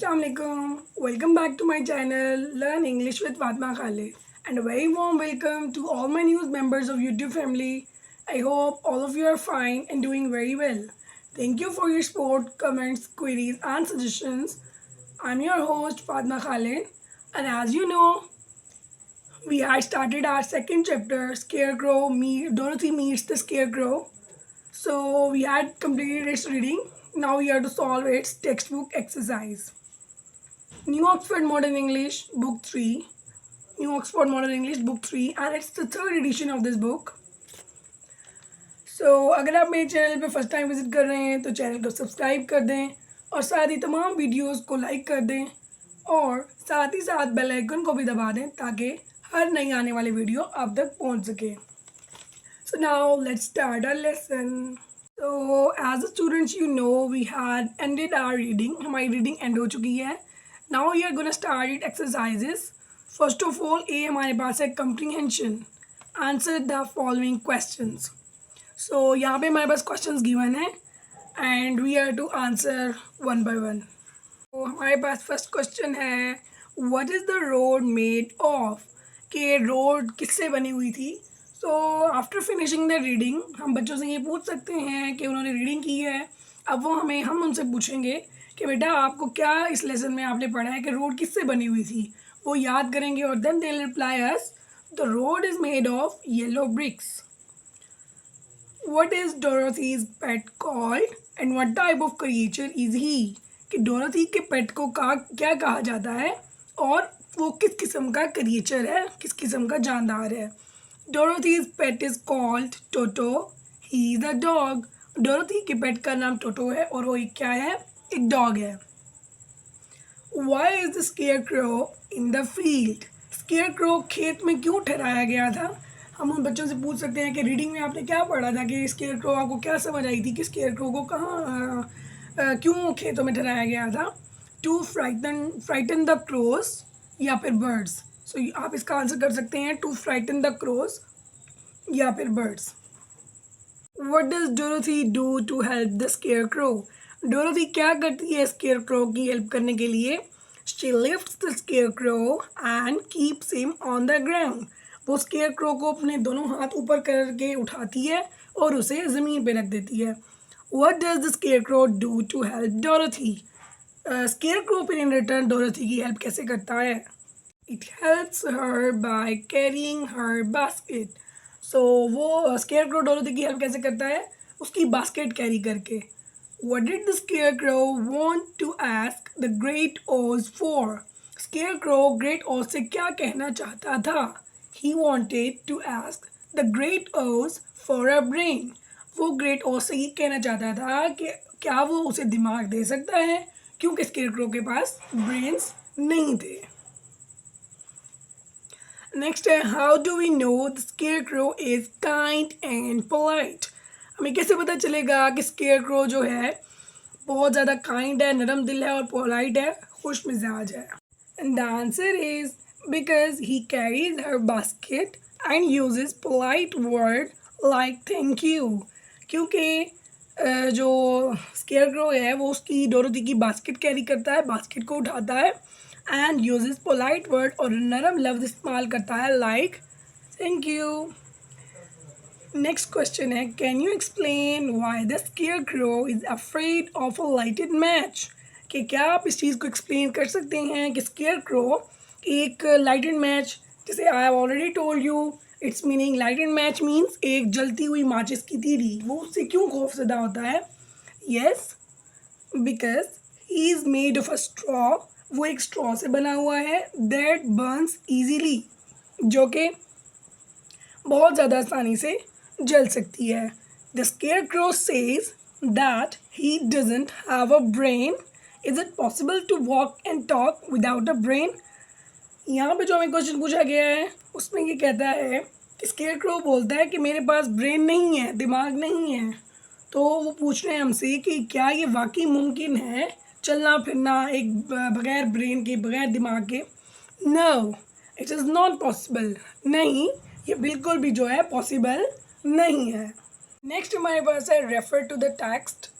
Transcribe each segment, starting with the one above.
Assalamualaikum. Welcome back to my channel Learn English with Fatma Khalid, and a very warm welcome to all my new members of YouTube family. I hope all of you are fine and doing very well. Thank you for your support, comments, queries and suggestions. I'm your host Fatma Khalid, and as you know, we had started our second chapter, Dorothy meets the Scarecrow. So we had completed its reading. Now we have to solve its textbook exercise. New Oxford Modern English Book 3. New Oxford Modern English Book 3, and it's the third edition of this book. So अगर आप मेरे channel पे first time visit कर रहे हैं तो channel को subscribe कर दें और साथ ही तमाम वीडियोस को लाइक कर दें और साथ ही साथ बेल आइकन को भी दबा दें ताकि हर नई आने वाली वीडियो आप तक पहुंच सके. So now let's start our lesson. So as a students you know we had ended our reading. हमारी रीडिंग एंड हो चुकी है. Now we are gonna start it exercises. First of all A हमारे पास है comprehension. Answer the following questions. So यहाँ पे हमारे पास questions given है and we are to answer one by one. तो हमारे पास फर्स्ट क्वेश्चन है what is the road made of, कि रोड किससे बनी हुई थी. So after finishing the reading हम बच्चों से ये पूछ सकते हैं कि उन्होंने रीडिंग की है. अब वो हम उनसे पूछेंगे कि बेटा आपको क्या इस लेसन में आपने पढ़ा है कि रोड किससे बनी हुई थी. वो याद करेंगे और then they will reply us the road is made of yellow bricks. What is Dorothy's pet called and what type of creature is he, कि डोरोथी के पेट को क्या कहा जाता है और वो किस किस्म का क्रिएचर है, किस किस्म का जानदार है. Dorothy's pet is called Toto, he is a dog. Dorothy के पेट का नाम टोटो है और वो एक क्या है, एक डॉग है. Why is the scarecrow in the field. Scarecrow खेत में क्यों ठहराया गया था. हम उन बच्चों से पूछ सकते हैं कि रीडिंग में आपने क्या पढ़ा था, कि स्केयरक्रो आपको क्या समझ आई थी, कि स्केयरक्रो को क्यों खेतों में ठहराया गया था. टू फ्राइटन द क्रोस या फिर बर्ड्स. सो आप इसका आंसर कर सकते हैं टू फ्राइटन द क्रोस या फिर birds. What does Dorothy do to help the scarecrow. Dorothy क्या करती है स्केयरक्रो की हेल्प करने के लिए. She lifts the scarecrow and keeps him on the ground. वो स्केयरक्रो को अपने दोनों हाथ ऊपर करके उठाती है और उसे ज़मीन पे रख देती है. What does the scarecrow do to help Dorothy? Scarecrow फिर in return Dorothy की हेल्प कैसे करता है. It helps her by carrying her basket. So वो Scarecrow Dorothy की हेल्प कैसे करता है, उसकी बास्केट कैरी करके. What did the Scarecrow want to ask the Great Oz for? Scarecrow Great Oz से क्या कहना चाहता था. He wanted to ask the Great Oz for a brain. वो ग्रेट ऑज से ये कहना चाहता था कि क्या वो उसे दिमाग दे सकता है, क्योंकि स्केयरक्रो के पास ब्रेन्स नहीं थे. नेक्स्ट है how do we know the scarecrow is kind and polite. हमें कैसे पता चलेगा कि स्केयरक्रो जो है बहुत ज़्यादा काइंड है, नरम दिल है और पोलाइट है, खुश मिजाज है. And the answer is because he carries her basket and uses polite word like thank you. क्योंकि जो स्केयरक्रो है वो उसकी डोरोथी की बास्केट कैरी करता है, बास्केट को उठाता है एंड यूजेस पोलाइट वर्ड और नरम लफ्ज़ इस्तेमाल करता है like thank you. Next question है can you explain why the scarecrow is afraid of a lighted match. कि क्या आप इस चीज़ को एक्सप्लेन कर सकते हैं कि स्केयरक्रो एक लाइटेड मैच, जैसे I have already told you it's meaning lighted match means एक जलती हुई माचिस की तीली, वो उससे क्यों खौफजदा होता है. Yes because he is made of a straw. वो एक स्ट्रॉ से बना हुआ है दैट बर्न्स ईजीली, जो कि बहुत ज़्यादा आसानी से जल सकती है. The scarecrow says that he doesn't have a brain. Is it possible to walk and talk without a brain. यहाँ पे जो हमें क्वेश्चन पूछा गया है उसमें ये कहता है कि स्केयरक्रो बोलता है कि मेरे पास ब्रेन नहीं है, दिमाग नहीं है. तो वो पूछ रहे हैं हमसे कि क्या ये वाकई मुमकिन है चलना फिरना एक बगैर ब्रेन के, बगैर दिमाग के. No it is not possible. नहीं, ये बिल्कुल भी जो है पॉसिबल नहीं है. नेक्स्ट हमारे पास है refer to the text.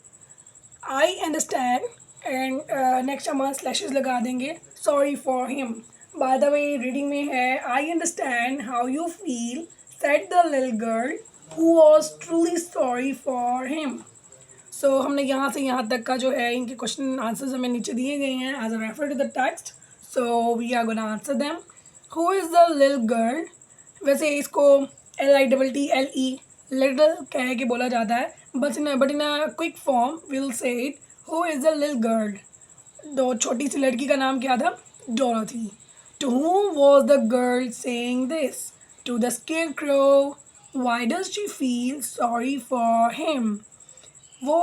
I understand and next हम स्लैशेस लगा देंगे, sorry for him. By the way reading में है, I understand how you feel, said the little girl who was truly sorry for him. So हमने यहाँ से यहाँ तक का जो है इनके क्वेश्चन आंसर्स हमें नीचे दिए गए हैं as a refer to the text. So we are gonna answer them. Who is the little girl, वैसे इसको LITTLE लिटिल कह के बोला जाता है, but in a quick form will say it, who is the little girl. दो छोटी सी लड़की का नाम क्या था? Dorothy. To whom was the girl saying this? To the scarecrow. Why does she feel sorry for him? वो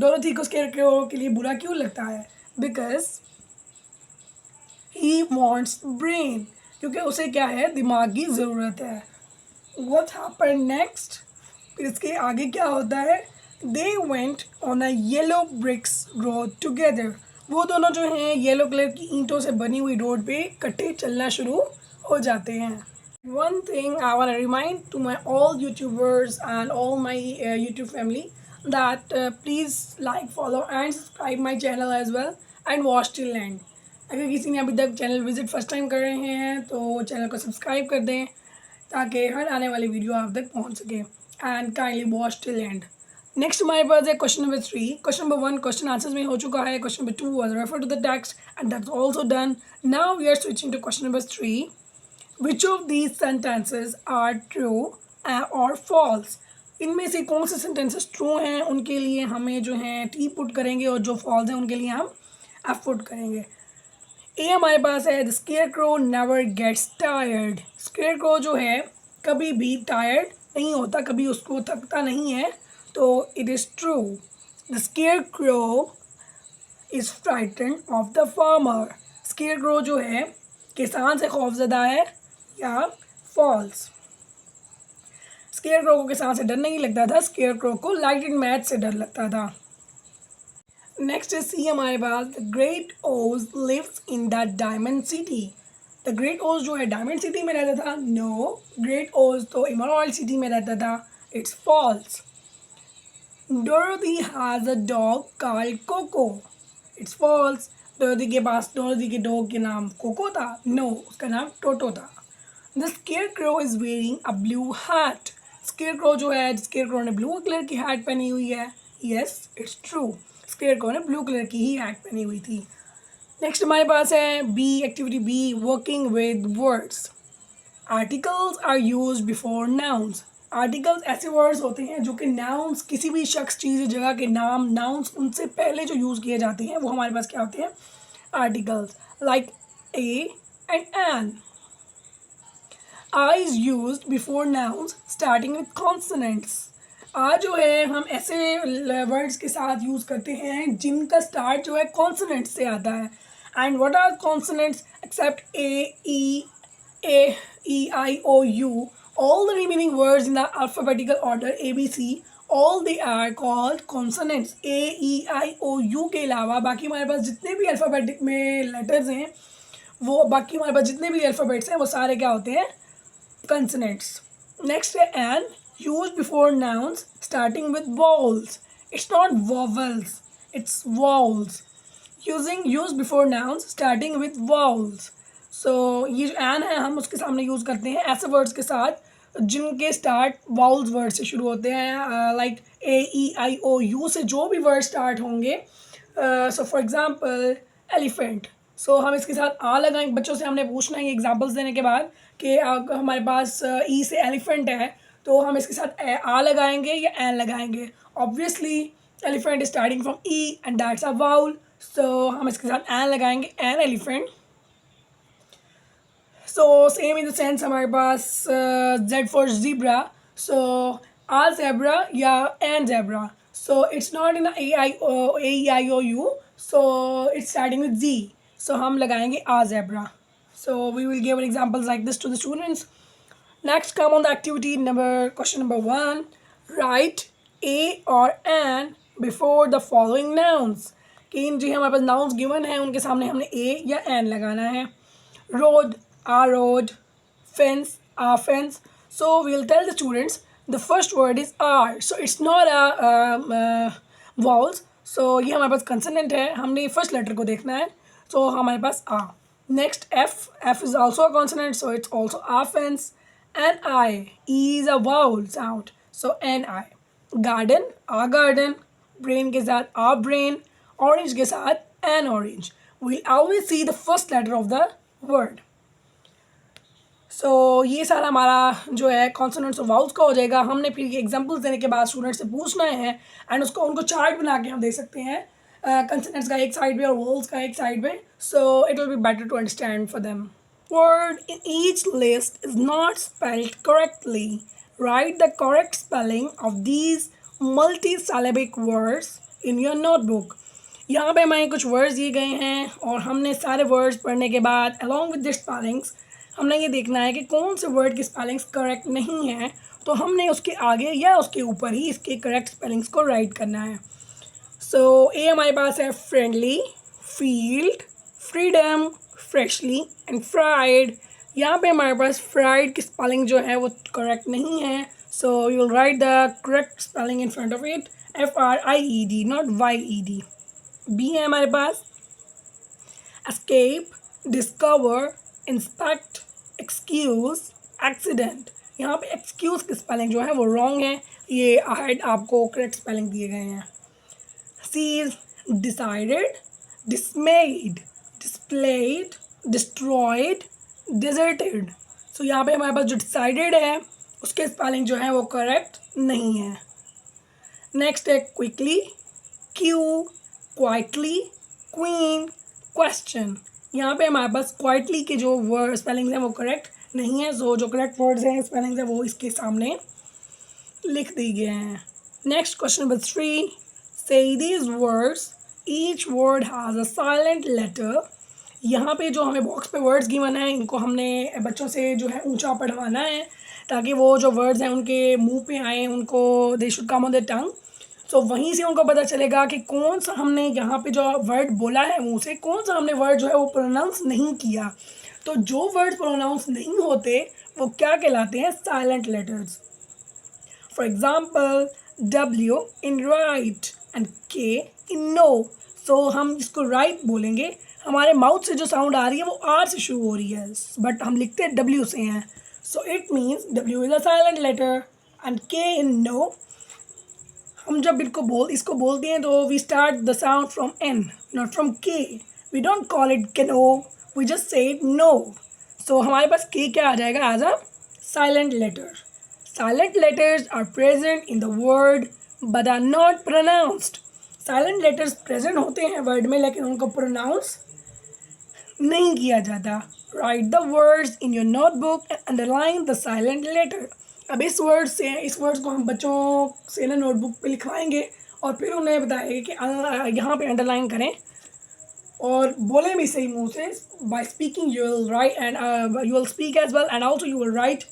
Dorothy को स्केरक्रो के लिए बुरा क्यों लगता है? बिकॉज ही वॉन्ट्स ब्रेन, क्योंकि उसे क्या है, दिमाग की ज़रूरत है। What happened next? फिर इसके आगे क्या होता है? They went on a yellow bricks road together. वो दोनों जो हैं येलो कलर की ईंटों से बनी हुई रोड पे इकट्ठे चलना शुरू हो जाते हैं। One thing I want to remind to my all YouTubers and all my YouTube family that please like, follow and subscribe my channel as well and watch till end. अगर किसी ने अभी तक चैनल विजिट फर्स्ट टाइम कर रहे हैं तो channel को सब्सक्राइब कर दें ताकि हर आने वाली वीडियो आप तक पहुंच सके and kindly watch till end. Next हमारे पास है question number 3। Question number 1 question answers में हो चुका है। Question number 2 was refer to the text and that's also done. Now we are switching to question number 3। Which of these sentences are true और false? इनमें से कौन से sentences true हैं उनके लिए हमें जो है टी पुट करेंगे और जो फॉल्स हैं उनके लिए हम एफ पुट करेंगे। ए हमारे पास है, the scarecrow never gets tired. Scarecrow जो है कभी भी टायर्ड नहीं होता, कभी उसको थकता नहीं है, तो it is true. The scarecrow is frighten of the farmer. Scarecrow जो है किसान से खौफजदा है, या फॉल्स। स्केयरक्रो को किसान से डर नहीं लगता था, स्केयरक्रो को लाइट एंड मैच से डर लगता था। नेक्स्ट है सी हमारे पास, the great Oz lives in the diamond city. The great Oz जो है डायमंड सिटी में रहता था? नो, ग्रेट ओज तो इमराल्ड सिटी में रहता था। It's false. Dorothy has a dog called Koko. It's false. Dorothy के पास डोरोथी के डॉग के नाम कोको था? नो, उसका नाम टोटो था। The scarecrow is wearing a blue hat. Scarecrow जो है, स्केयरक्रो ने ब्लू कलर की हैट पहनी हुई है। यस, इट्स ट्रू, स्केयरक्रो ने ब्लू कलर की ही हैट पहनी हुई थी। नेक्स्ट हमारे पास है B, activity B, working with words. Articles are use before nouns. Articles ऐसे वर्ड्स होते हैं जो कि नाउन्स, किसी भी शख्स, चीज़, जगह के नाम, नाउन्स उनसे पहले जो यूज़ किए जाते हैं वो हमारे पास क्या होते हैं? Articles. Like a and an. I is used before nouns starting with consonants. A जो है हम ऐसे वर्ड्स के साथ यूज़ करते हैं जिनका स्टार्ट जो है कॉन्सोनेंट से आता है। And what are consonants except A I O U, all the remaining words in the alphabetical order ABC, all they are called consonants। A E I O U के अलावा बाकी हमारे पास जितने भी अल्फ़ाबेटिक में लेटर्स हैं, वो बाकी हमारे पास जितने भी अल्फ़ाबेट्स हैं वो सारे क्या होते हैं? consonants। Next है an, used before nouns starting with vowels। It's not vowels, it's vowels। used before nouns starting with vowels। So ये जो an है हम उसके सामने यूज़ करते हैं ऐसे वर्ड्स के साथ जिनके स्टार्ट वाउल्स वर्ड से शुरू होते हैं। लाइक AEIOU से जो भी वर्ड स्टार्ट होंगे, सो फॉर एग्जांपल एलिफेंट। सो हम इसके साथ आ लगाएंगे। बच्चों से हमने पूछना है एग्जांपल्स देने के बाद कि हमारे पास ई से एलिफेंट है तो हम इसके साथ आ लगाएंगे या एन लगाएंगे। Obviously elephant is starting from E and that's a vowel, so हम इसके साथ एन लगाएंगे, an elephant. So same in the sense हमारे पास Z for zebra, so a zebra या an zebra. So it's not in AEIOU, so it's starting with G, so हम लगाएंगे a zebra. So we will give examples like this to the students. Next, come on the activity number, question number 1. Write a or an before the following nouns। कि इन जो हमारे पास nouns given हैं उनके सामने हमने a या an लगाना है। Road, a road। Fence, a fence। So we will tell the students the first word is R, so it's not a vowels, सो ये हमारे पास कंसोनेंट है, हमने फर्स्ट लेटर को देखना है। सो हमारे पास a. Next F is also a consonant, so it's also a fence. An eye is a vowel sound, so an eye. Garden a garden, brain के साथ आ ब्रेन, ऑरेंज के साथ an orange. We always see the first letter of the word. So ये सारा हमारा जो है consonants और वाउल्स का हो जाएगा। हमने फिर एग्जांपल्स देने के बाद स्टूडेंट से पूछना है एंड उसको उनको चार्ट बना के हम दे सकते हैं, कॉन्सोनेंट्स का एक साइड पे और वाउल्स का एक साइड पे। So it will be better to understand for them. Word in each list is not spelled correctly. Write the correct spelling of these multisyllabic words in your notebook. यहाँ पे हमें कुछ words दिए गए हैं और हमने सारे वर्ड्स पढ़ने के बाद along with their spellings हमने ये देखना है कि कौन से वर्ड की स्पेलिंग्स करेक्ट नहीं है, तो हमने उसके आगे या उसके ऊपर ही इसके करेक्ट स्पेलिंग्स को राइट करना है। सो ए हमारे पास है friendly, field, freedom, freshly and fried. यहाँ पे हमारे पास फ्राइड की स्पेलिंग जो है वो करेक्ट नहीं है, so you will write the correct spelling in front of it, FRIED not YED। B है हमारे पास escape, discover, inspect, excuse, accident. यहाँ पे एक्सक्यूज की स्पेलिंग जो है वो रॉन्ग है, ये अहेड आपको करेक्ट स्पेलिंग दिए गए हैं। C is decided, dismayed, displayed, destroyed, deserted. So यहाँ पे हमारे पास जो डिसाइडेड है उसके स्पेलिंग जो है वो करेक्ट नहीं है। नेक्स्ट है quickly, Q, quietly, queen, question. यहाँ पे हमारे पास क्वाइटली के जो वर्ड स्पेलिंग्स हैं वो करेक्ट नहीं है, सो जो करेक्ट वर्ड्स हैं स्पेलिंग्स हैं वो इसके सामने लिख दिए गए हैं। Next question number 3, say these words, each word has a silent letter. यहाँ पे जो हमें बॉक्स पे वर्ड्स गिवन है इनको हमने बच्चों से जो है ऊंचा पढ़वाना है ताकि वो जो वर्ड्स हैं उनके मुंह पे आए, उनको they should come on the tongue. So वहीं से उनको पता चलेगा कि कौन सा हमने यहाँ पे जो वर्ड बोला है मुंह से, कौन सा हमने वर्ड जो है वो प्रोनाउंस नहीं किया। तो जो वर्ड प्रोनाउंस नहीं होते वो क्या कहलाते हैं? Silent letters. For example W in write and K in know. So हम इसको राइट बोलेंगे, हमारे माउथ से जो साउंड आ रही है वो R से शुरू हो रही है बट हम लिखते हैं W से हैं, so it means W is a silent letter and K in know. हम जब इसको बोलते हैं तो we start the sound from N not from K। We don't call it kano, we just say it know. So हमारे पास K क्या आ जाएगा? As a silent letter. Silent letters are present in the word but are not pronounced. Silent letters present होते हैं word में लेकिन उनको प्रोनाउंस नहीं किया जाता। Write the words in your notebook and underline the silent letter. अब इस वर्ड्स को हम बच्चों से ना नोटबुक पे लिखवाएंगे और फिर उन्हें बताएंगे कि यहाँ पे अंडरलाइन करें और बोले भी सही मुंह से। By speaking you will write and you will speak as well and also you will write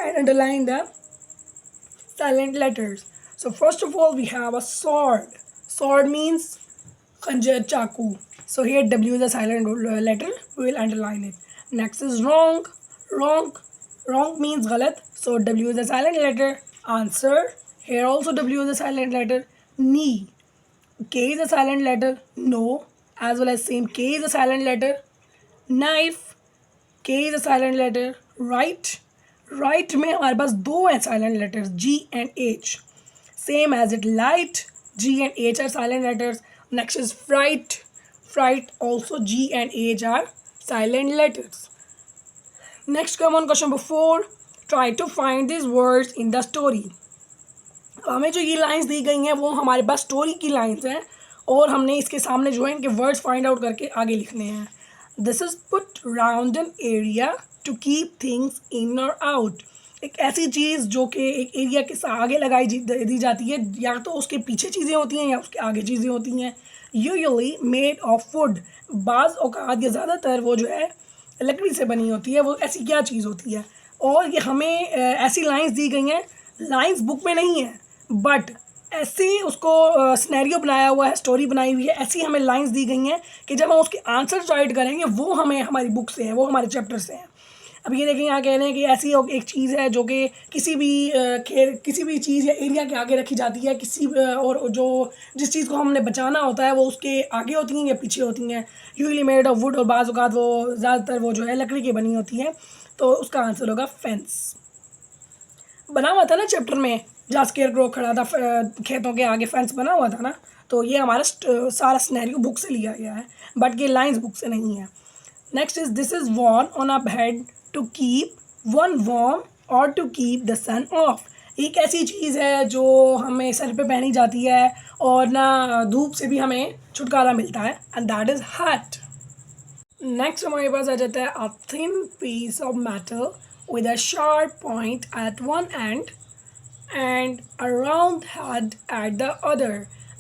and underline the silent letters. So first of all we have a sword. Sword means khanjar, chaku. So here W is a silent letter, we will underline it. Next is wrong. Wrong means galat, so W is a silent letter. Answer, here also W is a silent letter. Knee, K is a silent letter. No, as well as same K is a silent letter. Knife, K is a silent letter. Right में हमारे पास दो हैं silent letters, G and H। Same as it light, G and H are silent letters. Next is fright also G and H are silent letters. Next come on question number 4, try to find this words in the story. हमें जो ये lines दी गई हैं वो हमारे पास story की lines हैं और हमने इसके सामने जो है इनके वर्ड्स फाइंड आउट करके आगे लिखने हैं। This is put round an area to keep things in और आउट। एक ऐसी चीज़ जो कि एक एरिया के आगे लगाई दी जाती है, या तो उसके पीछे चीज़ें होती हैं या उसके आगे चीज़ें होती हैं। यूजुअली मेड ऑफ वुड, बाज़ औकात या ज़्यादातर वो जो है लकड़ी से बनी होती है। वो ऐसी क्या चीज़ होती है? और ये हमें ऐसी लाइंस दी गई हैं, लाइंस बुक में नहीं है बट ऐसे उसको सिनेरियो बनाया हुआ है, स्टोरी बनाई हुई है, ऐसी हमें लाइंस दी गई हैं कि जब हम उसके आंसर राइट करेंगे वो हमें हमारी बुक से है, वो हमारे चैप्टर से हैं। अब ये देखें यहाँ कह रहे हैं कि ऐसी एक चीज़ है जो कि किसी भी चीज़ या एरिया के आगे रखी जाती है, और जो जिस चीज़ को हमने बचाना होता है वो उसके आगे होती हैं या पीछे होती हैं। यूजली मेड ऑफ वुड, और बाज़ औक़ात वो ज़्यादातर वो जो है लकड़ी की बनी होती है। तो उसका आंसर होगा फेंस। बना हुआ था ना चैप्टर में, जहाँ स्केयरक्रो खड़ा था खेतों के आगे, फेंस बना हुआ था ना। तो ये हमारा सारा सिनेरियो बुक से लिया गया है, बट ये लाइंस बुक से नहीं है। Next is this is worn on a head to keep one warm or to keep the sun off. एक ऐसी चीज़ है जो हमें सर पे पहनी जाती है और ना धूप से भी हमें छुटकारा मिलता है, and that is hat. Next हमारे पास आ जाता है a thin piece of metal with a sharp point at one end and a round head at the other।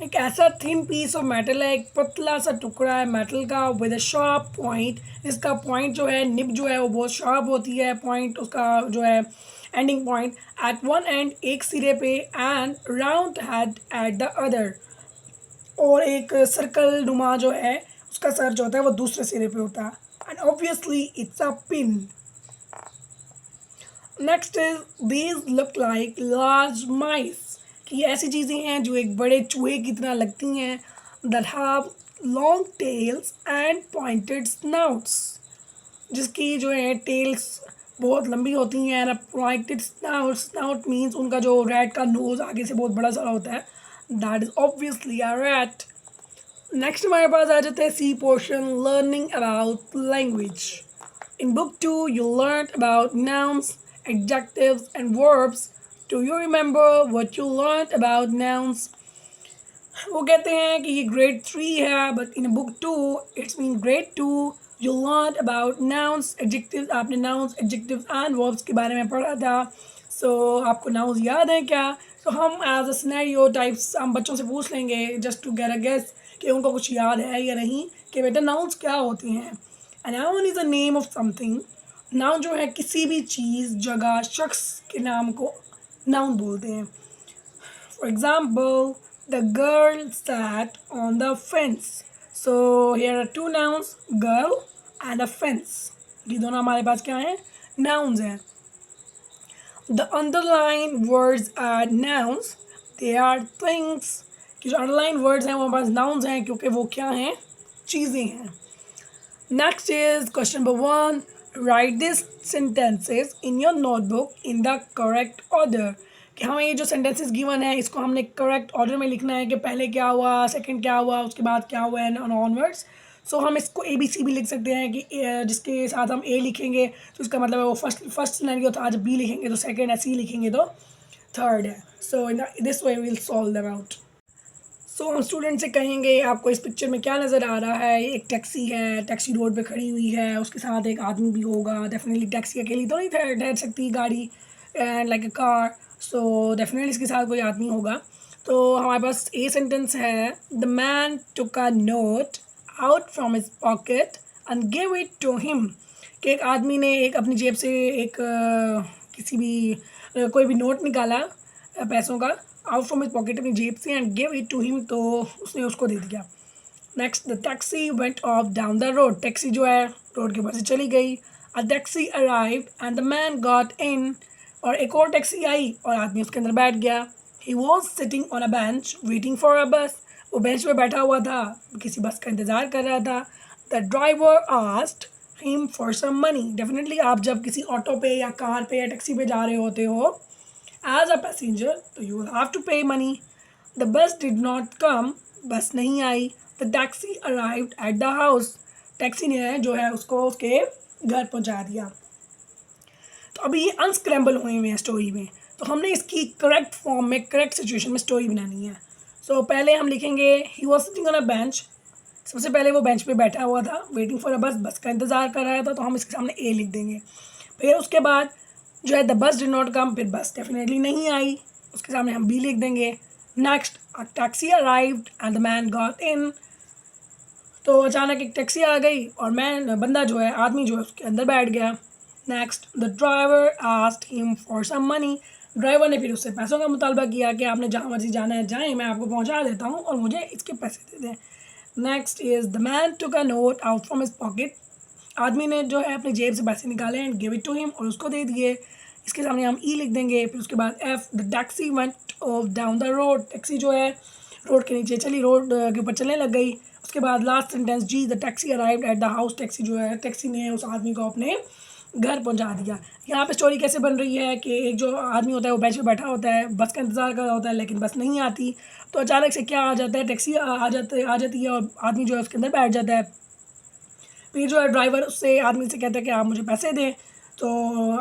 एक ऐसा थिन पीस ऑफ मेटल है, एक पतला सा टुकड़ा है मेटल का, विद अ शार्प पॉइंट। इसका पॉइंट जो है, निब जो है वो बहुत शार्प होती है, पॉइंट उसका जो है ending point at one end एक सिरे पे, and round head at the other, और एक सर्कल नुमा जो है उसका सर जो होता है वो दूसरे सिरे पे होता है, and obviously it's a pin. Next is these look like large mice, कि ये ऐसी चीज़ें हैं जो एक बड़े चूहे की तरह लगती हैं, that have long tails and pointed snouts, जिसकी जो है टेल्स बहुत लंबी होती हैं, and pointed snout, snout means उनका जो रैट का नोज आगे से बहुत बड़ा सारा होता है, that is obviously a rat. Next हमारे पास आ जाते हैं C portion, learning about language. In book 2, you learned about nouns, adjectives, and verbs. Do you remember what you learned about nouns? वो कहते हैं कि ये grade 3 है, but in book 2, it's mean grade 2, you learned about nouns, adjectives, आपने nouns, adjectives and verbs के बारे में पढ़ा था। So आपको nouns याद हैं क्या? So हम as a scenario types हम बच्चों से पूछ लेंगे just to get a guess कि उनको कुछ याद है या नहीं, कि बेटा nouns क्या होती हैं। A noun is a name of something। Noun जो है किसी भी चीज़, जगह, शख्स के नाम को नाउन बोलते हैं। For example, the girl sat on the fence। So here are two nouns, girl and a fence. ये दोनों हमारे पास क्या हैं? नाउन्स हैं। The underline words are nouns, they are things. कि जो अंडरलाइन वर्ड्स हैं वो हमारे पास नाउन्स हैं, क्योंकि वो क्या हैं? चीज़ें हैं। Next is question number 1. Write these sentences in your notebook in the correct order। कि हमें ये जो sentences given है इसको हमने correct order में लिखना है, कि पहले क्या हुआ, second क्या हुआ, उसके बाद क्या हुआ, and onwards। सो हम इसको ABC भी लिख सकते हैं, कि जिसके साथ हम A लिखेंगे तो इसका मतलब है वो फर्स्ट सिनेरियो था, जब B लिखेंगे तो सेकेंड है, C लिखेंगे तो थर्ड है। So in this way will solve them out. So हम स्टूडेंट से कहेंगे आपको इस पिक्चर में क्या नज़र आ रहा है? एक टैक्सी है, टैक्सी रोड पे खड़ी हुई है, उसके साथ एक आदमी भी होगा। डेफिनेटली टैक्सी अकेली तो नहीं ठहर सकती गाड़ी, and like a car. So definitely इसके साथ कोई आदमी होगा। तो हमारे पास ए सेंटेंस है, the man took a note out from his pocket and give it to him. कि एक आदमी ने एक अपनी जेब से एक किसी भी कोई भी नोट निकाला पैसों का, आउट फ्रॉम हिज पॉकेट, अपनी जेब से, and give it to him, तो उसने उसको दे दिया। Next, the taxi went off down the road. Taxi जो है रोड के ऊपर से चली गई। A taxi arrived and the man got in. और एक और टैक्सी आई और आदमी उसके अंदर बैठ गया। He was sitting on a bench waiting for a बस। वो बेंच पे बैठा हुआ था, किसी बस का इंतज़ार कर रहा था। The driver asked him for some money. Definitely आप जब किसी ऑटो पे या कार पे या टैक्सी पे जा रहे होते हो as a passenger, तो you will have to pay money। The bus did not come। बस नहीं आई। The taxi arrived at the house। Taxi ने जो है उसको उसके घर पहुंचा दिया। तो अभी ये अनस्क्रैम्बल हुए हुए हैं स्टोरी में, तो हमने इसकी करेक्ट फॉर्म में, करेक्ट सिचुएशन में स्टोरी बनानी है। सो पहले हम लिखेंगे he was sitting on a bench. सबसे पहले वो बेंच पे बैठा हुआ था, वेटिंग फॉर अ बस, बस का इंतज़ार कर रहा था, तो हम इसके सामने ए लिख देंगे। फिर उसके बाद जो है the bus did not come, फिर बस डेफिनेटली नहीं आई, उसके सामने हम बी लिख देंगे। Next, a taxi arrived and the man got इन। तो अचानक एक टैक्सी आ गई और बंदा जो है, आदमी जो है उसके अंदर बैठ गया। Next, the driver asked him for some money. Driver ने फिर उससे पैसों का मुतालबा किया कि आपने जहाँ मर्जी जाना है जाएँ, मैं आपको पहुँचा देता हूँ और मुझे इसके पैसे दे दें। Next is the man took a note out from his pocket. आदमी ने जो है अपने जेब से पैसे निकाले and give it to him और उसको दे दिए। इसके सामने हम ई लिख देंगे। फिर उसके बाद F, the taxi went off down the road. Taxi जो है रोड के नीचे चली, रोड के ऊपर चलने लग गई। उसके बाद last sentence G, the taxi arrived at the house. Taxi जो है, टैक्सी ने उस आदमी को अपने घर पहुंचा दिया। यहाँ पे स्टोरी कैसे बन रही है कि एक जो आदमी होता है वो बेंच पे बैठा होता है, बस का इंतज़ार कर रहा होता है, लेकिन बस नहीं आती। तो अचानक से क्या आ जाता है, टैक्सी आ जाती है और आदमी जो है उसके अंदर बैठ जाता है। फिर जो है ड्राइवर उससे आदमी से कहता है कि आप मुझे पैसे दें। तो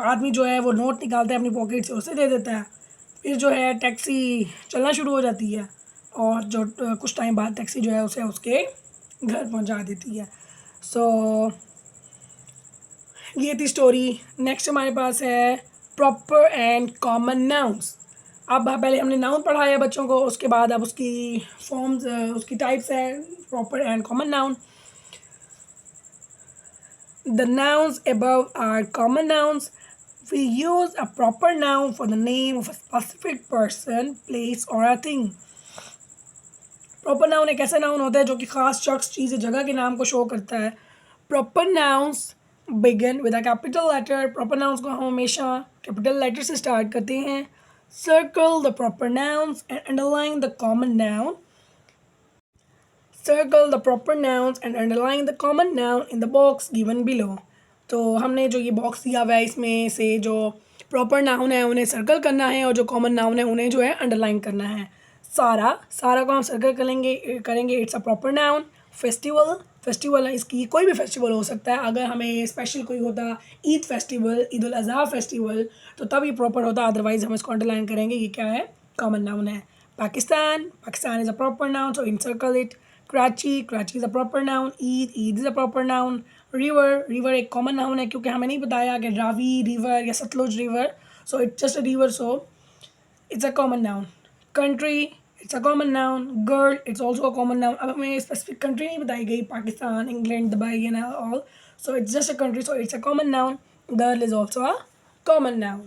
आदमी जो है वो नोट निकालता है अपनी पॉकेट से, उसे दे देता है। फिर जो है टैक्सी चलना शुरू हो जाती है और जो कुछ टाइम बाद टैक्सी जो है उसे उसके घर पहुंचा देती है। सो ये थी स्टोरी। नेक्स्ट हमारे पास है प्रॉपर एंड कॉमन नाउन्स। अब पहले हमने नाउन पढ़ाया बच्चों को, उसके बाद अब उसकी फॉर्म्स, उसकी टाइप्स है proper and common noun. The nouns above are common nouns. We use a proper noun for the name of a specific person, place or a thing. Proper noun एक ऐसा नाउन होता है जो कि ख़ास शख्स, चीज़, जगह के नाम को शो करता है। Proper nouns begin with a capital letter. Proper nouns को हम हमेशा कैपिटल लेटर से स्टार्ट करते हैं। Circle the proper nouns and underline the common noun. Circle the proper nouns and underline the common noun in the box given below. तो हमने जो ये बॉक्स दिया हुआ है इसमें से जो प्रॉपर नाउन है उन्हें सर्कल करना है और जो कॉमन नाउन है उन्हें जो है अंडरलाइन करना है। सारा को हम सर्कल करेंगे it's a proper noun. Festival, festival है, इसकी कोई भी फेस्टिवल हो सकता है। अगर हमें स्पेशल कोई होता, ईद फेस्टिवल, ईद उल अज़हा फेस्टिवल, तो तब ये प्रॉपर होता, अदरवाइज हम इसको अंडरलाइन करेंगे। ये क्या है, कॉमन नाउन है। Pakistan, Pakistan is a proper noun, so encircle it. Karachi, Karachi is a proper noun. Eid is a proper noun. River एक common noun है क्योंकि हमें नहीं बताया कि रावी river या Sutlej river, so it's just a river, so it's a common noun. Country, it's a common noun. Girl, it's also a common noun. अब हमें specific country नहीं बताई गई, Pakistan, England, Dubai and all, so it's just a country, so it's a common noun. Girl is also a common noun.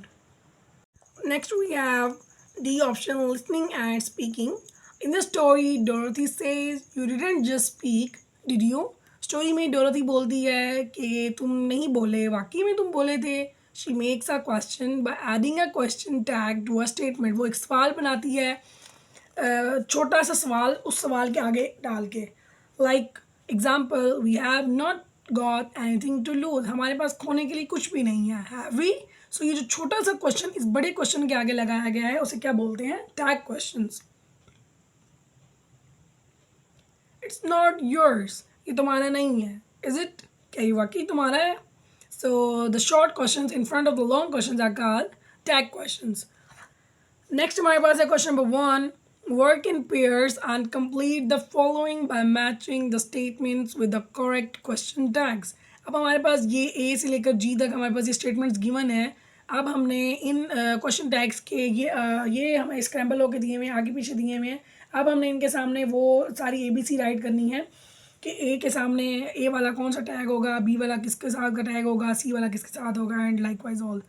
Next we have the option listening and speaking. In the story, Dorothy says, "You didn't just speak, did you?" Story में डोरथी बोलती है कि तुम नहीं बोले, वाकई में तुम बोले थे। She makes a question by adding a question tag to a statement. वो एक सवाल बनाती है, छोटा सा सवाल उस सवाल के आगे डाल के। Like example, we have not got anything to lose. हमारे पास खोने के लिए कुछ भी नहीं है, हैव वी। सो ये जो छोटा सा क्वेश्चन इस बड़े क्वेश्चन के आगे लगाया गया है उसे क्या बोलते हैं, tag questions. It's not yours, ये तुम्हारा नहीं है। इज इट, क्या ये वाकई तुम्हारा है? So the short questions in front of the long questions are called tag questions. Next हमारे पास है question number 1, work in pairs and complete the following by matching the statements with the correct question tags. अब हमारे पास ये ए से लेकर जी तक हमारे पास ये स्टेटमेंट्स गिवन है। अब हमने इन क्वेश्चन टैग्स के ये हमें स्क्रैम्बल होकर दिए हुए हैं, आगे पीछे दिए हुए हैं। अब हमने इनके सामने वो सारी ABC राइट करनी है कि ए के सामने ए वाला कौन सा टैग होगा, बी वाला किसके साथ का टैग होगा, सी वाला किसके साथ होगा, and likewise all.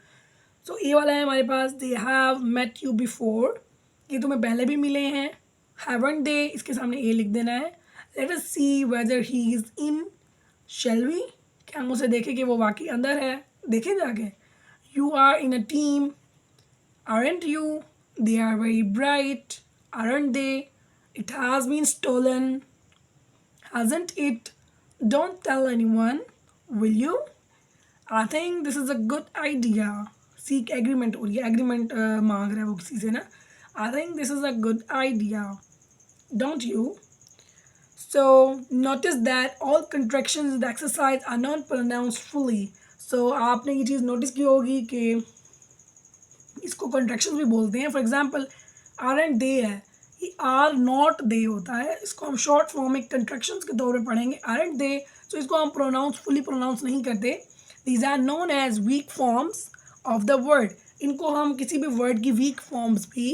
So A वाला है हमारे पास, they have met you before, ये तुम्हें पहले भी मिले हैं। हैवंट दे, इसके सामने ए लिख देना है। Let us see whether he is in, shall we, क्या हम उसे देखें कि वो वाकई अंदर है, देखें जाके। You are in a team, aren't you, they are very bright, aren't they, it has been stolen, hasn't it, don't tell anyone, will you, I think this is a good idea, seek agreement, और ये agreement मांग रहा है वो किसी से ना। I think this is a good idea, don't you? So notice that all contractions in the exercise are not pronounced fully. So आपने ये चीज़ नोटिस की होगी कि इसको contractions भी बोलते हैं। फॉर एग्जाम्पल aren't they है, ये आर नॉट दे होता है, इसको हम शॉर्ट फॉर्म में contractions के तौर पे पढ़ेंगे aren't they। सो इसको हम फुली प्रोनाउंस नहीं करते। These are known as weak forms of the word, इनको हम किसी भी वर्ड की वीक फॉर्म्स भी।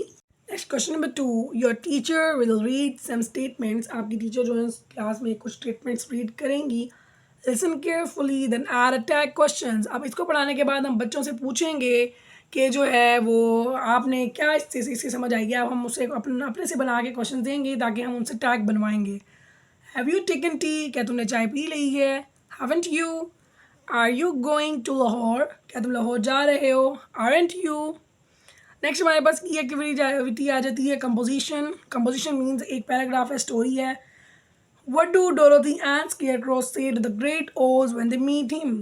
Next question number 2, your teacher will read some statements. आपकी टीचर जो है क्लास में कुछ स्टेटमेंट्स रीड करेंगी। Listen carefully then add a tag questions. अब इसको पढ़ाने के बाद हम बच्चों से पूछेंगे कि जो है वो आपने क्या इससे समझ आएगी। अब हम उसे अपने से बना के क्वेश्चन देंगे ताकि हम उनसे टैग बनवाएंगे। हैव यू टेकन टी, क्या तुमने चाय पी ली है। Haven't you, are you going to Lahore, क्या तुम लाहौर जा रहे हो, आरंट यू। नेक्स्ट हमारे पास की एक्टिविटी आ जाती है कंपोजिशन। कंपोजिशन मीन्स एक पैराग्राफ है, स्टोरी है। What do Dorothy and scarecrow से टू द ग्रेट ओज व्हेन दे मीट हिम,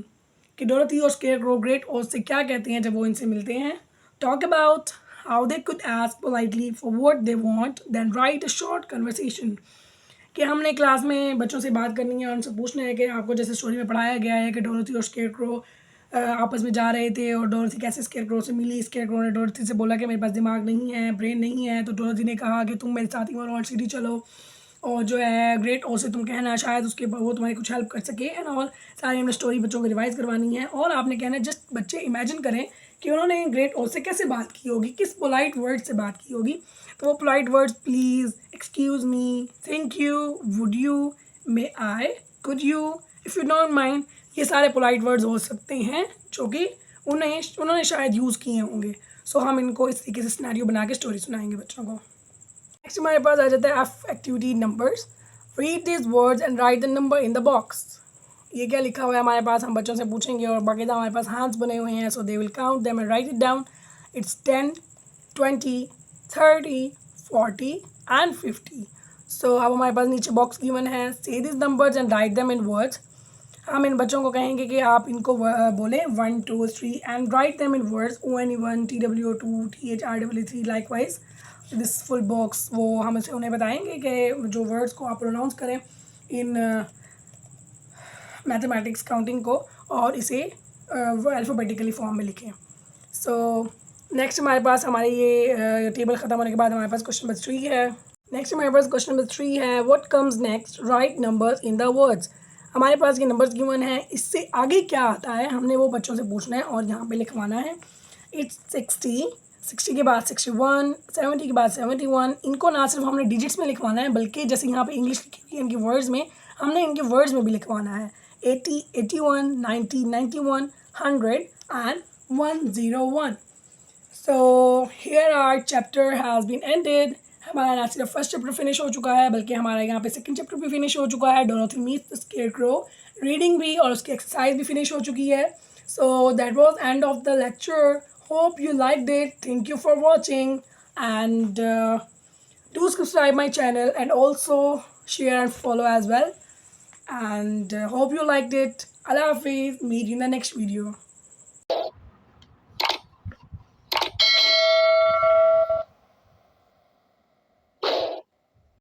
कि डोरोथी और स्केयरक्रो ग्रेट ओज से क्या कहते हैं जब वो इनसे मिलते हैं। Talk about how they could ask politely for what they want, then write a short conversation, कि हमने क्लास में बच्चों से बात करनी है और उनसे पूछना है कि आपको जैसे स्टोरी में पढ़ाया गया है कि डोरोथी और स्केयरक्रो आपस में जा रहे थे और डोरोथी कैसे स्केयरक्रो से मिली। स्केयरक्रो ने डोरोथी से बोला कि मेरे पास दिमाग नहीं है, ब्रेन नहीं है, तो डोरोथी ने कहा कि तुम मेरे साथ ही सिटी चलो और जो है ग्रेट ओ से तुम कहना शायद उसके वो तुम्हारी कुछ हेल्प कर सके एंड ऑल। सारी हमने स्टोरी बच्चों को रिवाइज करवानी है और आपने कहना है जस्ट बच्चे इमेजिन करें कि उन्होंने ग्रेट ओ से कैसे बात की होगी, किस पोलाइट वर्ड से बात की होगी। तो वो polite words please, excuse me, thank you, would you, may I, could you, if you don't mind, ये सारे पोलाइट वर्ड्स हो सकते हैं जो कि उन्होंने शायद यूज़ किए होंगे। सो हम इनको इस तरीके से सिनेरियो बना के स्टोरी सुनाएंगे बच्चों को। नेक्स्ट हमारे पास आ जाता है F activity numbers. Read this words and right the number in the box. ये क्या लिखा हुआ है हमारे पास, हम बच्चों से पूछेंगे और बाकायदा हमारे पास हैंड्स बने हुए हैं, so they will count them and write it down. It's 10, 20, 30, 40 and 50। So अब हमारे पास नीचे बॉक्स गिवन है, say this numbers and write them in words. हम इन बच्चों को कहेंगे कि आप इनको बोलें 1, 2, 3 and write them in words, ONE1, TWO2, THREE likewise this full box. वो हम इसे उन्हें बताएंगे कि जो वर्ड्स को आप प्रोनाउंस करें इन मैथमेटिक्स काउंटिंग को और इसे वो अल्फ़ाबेटिकली फॉर्म में लिखें। सो नेक्स्ट हमारे पास हमारे ये टेबल ख़त्म होने के बाद हमारे पास क्वेश्चन नंबर 3 है। नेक्स्ट हमारे पास क्वेश्चन नंबर 3 है, what comes next, right numbers in the words. हमारे पास ये नंबर्स गिवन है, इससे आगे क्या आता है हमने वो बच्चों से पूछना है और यहाँ पे लिखवाना है। इट्स 60, 60 के बाद 61, 70 के बाद 71। इनको ना सिर्फ हमने डिजिट्स में लिखवाना है बल्कि जैसे यहाँ पे इंग्लिश लिखी हुई है इनके वर्ड्स में, हमने इनके वर्ड्स में भी लिखवाना है। 80, 81, 90, 91, 100 and 101। So here our chapter has been ended. हमारा ना सिर्फ फर्स्ट चैप्टर फिनिश हो चुका है बल्कि हमारा यहाँ पे सेकंड चैप्टर भी फिनिश हो चुका है। Dorothy meets the scarecrow reading भी और उसकी एक्सरसाइज भी फिनिश हो चुकी है। So that was end of the lecture. Hope you liked it. Thank you for watching and do subscribe my channel and also share and follow as well. And hope you liked it. Allah Hafiz. Meet you in the next video.